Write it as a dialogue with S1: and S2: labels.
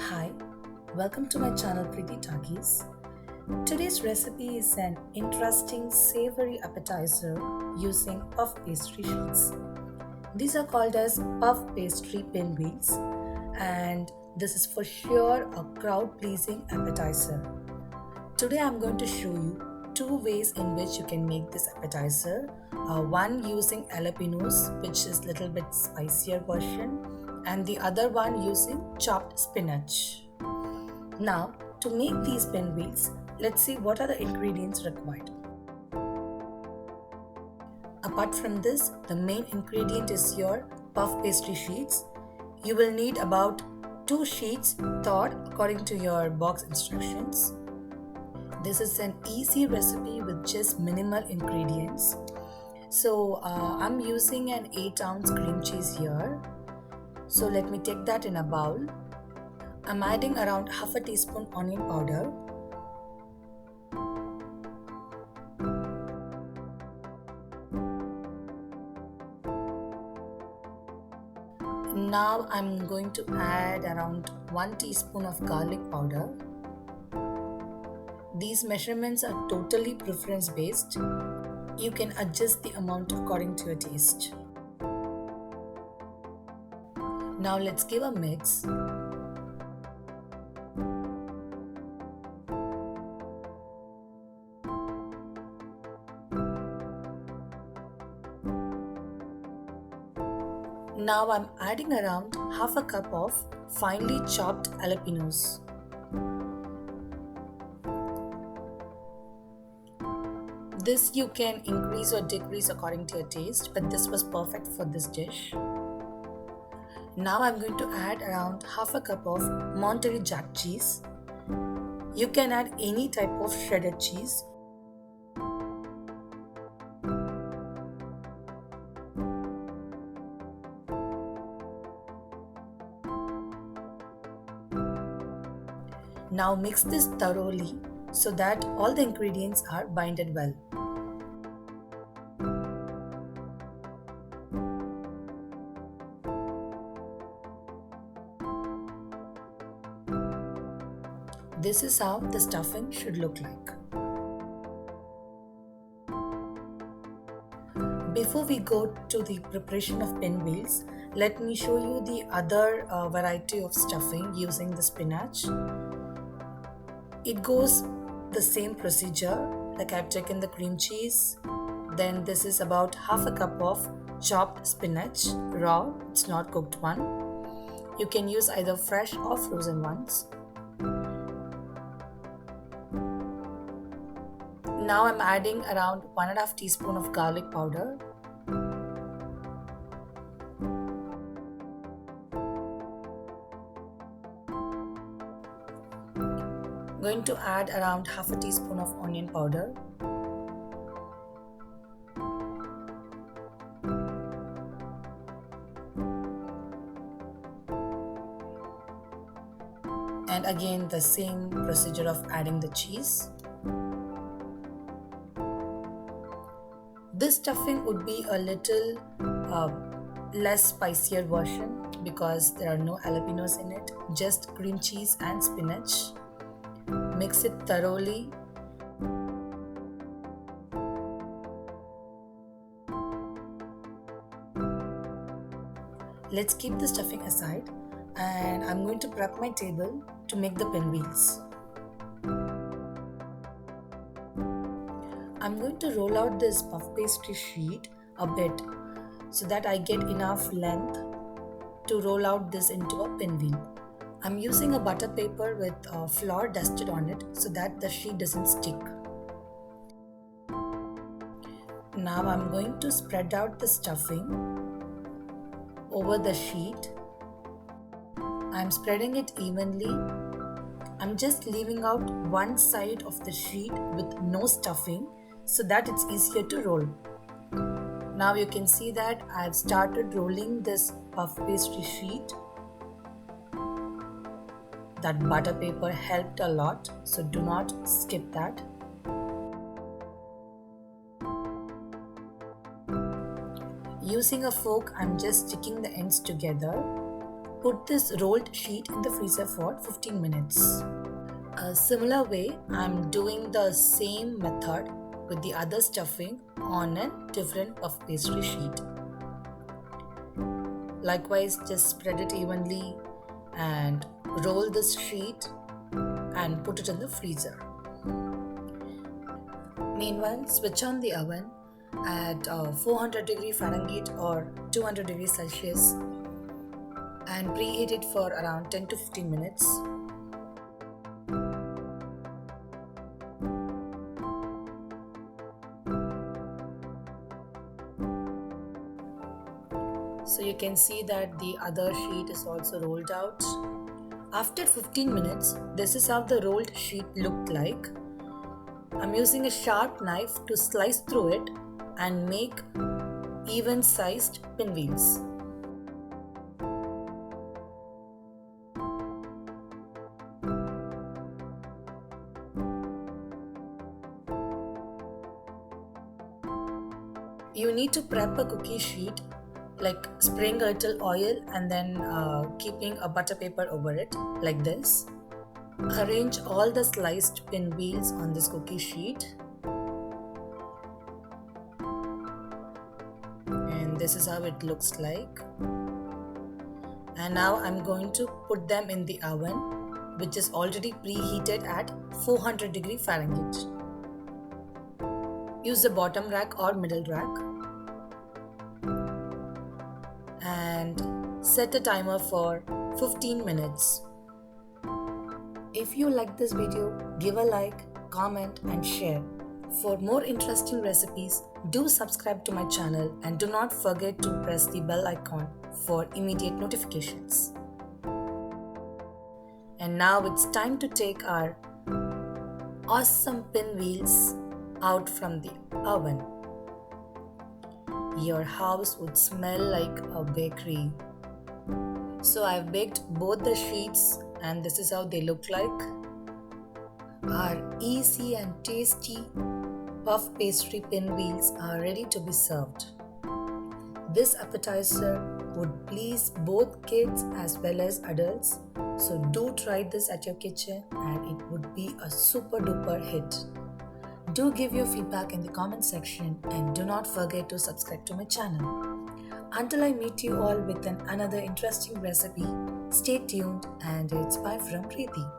S1: Hi, welcome to my channel Pretty Talkies. Today's recipe is an interesting savory appetizer using puff pastry sheets. These are called as puff pastry pinwheels, and this is for sure a crowd-pleasing appetizer. Today I'm going to show you two ways in which you can make this appetizer. One using jalapenos, which is a little bit spicier version, and the other one using chopped spinach. Now, to make these pinwheels, let's see what are the ingredients required. Apart from this, the main ingredient is your puff pastry sheets. You will need about 2 sheets thawed according to your box instructions. This is an easy recipe with just minimal ingredients. So I'm using an 8-ounce cream cheese here. So let me take that in a bowl. I'm adding around half a teaspoon onion powder. Now I'm going to add around 1 teaspoon of garlic powder. These measurements are totally preference based. You can adjust the amount according to your taste. Now let's give a mix. Now I'm adding around half a cup of finely chopped jalapenos. This you can increase or decrease according to your taste, but this was perfect for this dish. Now I'm going to add around half a cup of Monterey Jack cheese. You can add any type of shredded cheese. Now mix this thoroughly so that all the ingredients are binded well. This is how the stuffing should look like. Before we go to the preparation of pinwheels, let me show you the other variety of stuffing using the spinach. It goes the same procedure, like I've taken the cream cheese. Then this is about half a cup of chopped spinach, raw, it's not cooked one. You can use either fresh or frozen ones. Now I'm adding around 1.5 teaspoon of garlic powder. Going to add around half a teaspoon of onion powder. And again the same procedure of adding the cheese. This stuffing would be a little less spicier version because there are no jalapenos in it, just cream cheese and spinach. Mix it thoroughly. Let's keep the stuffing aside, and I'm going to prep my table to make the pinwheels. I'm going to roll out this puff pastry sheet a bit so that I get enough length to roll out this into a pinwheel. I'm using a butter paper with flour dusted on it so that the sheet doesn't stick. Now I'm going to spread out the stuffing over the sheet. I'm spreading it evenly. I'm just leaving out one side of the sheet with no stuffing so that it's easier to roll. Now you can see that I've started rolling this puff pastry sheet. That butter paper helped a lot, so do not skip that. Using a fork, I'm just sticking the ends together put this rolled sheet in the freezer for 15 minutes. A similar way, I'm doing the same method with the other stuffing on a different puff pastry sheet. Likewise, just spread it evenly and roll this sheet and put it in the freezer. Meanwhile, switch on the oven at 400 degree Fahrenheit or 200 degrees Celsius and preheat it for around 10 to 15 minutes. So you can see that the other sheet is also rolled out. After 15 minutes, this is how the rolled sheet looked like. I'm using a sharp knife to slice through it and make even-sized pinwheels. You need to prep a cookie sheet, like spraying a little oil and then keeping a butter paper over it like this. Arrange all the sliced pinwheels on this cookie sheet. And this is how it looks like. And now I'm going to put them in the oven, which is already preheated at 400 degree Fahrenheit. Use the bottom rack or middle rack. And set a timer for 15 minutes. If you like this video, give a like, comment and share. For more interesting recipes, do subscribe to my channel and do not forget to press the bell icon for immediate notifications. And now it's time to take our awesome pinwheels out from the oven. Your house would smell like a bakery. So I've baked both the sheets and this is how they look like. Our easy and tasty puff pastry pinwheels are ready to be served. This appetizer would please both kids as well as adults. So do try this at your kitchen and it would be a super duper hit. Do give your feedback in the comment section and do not forget to subscribe to my channel. Until I meet you all with another interesting recipe, stay tuned and it's bye from Preeti.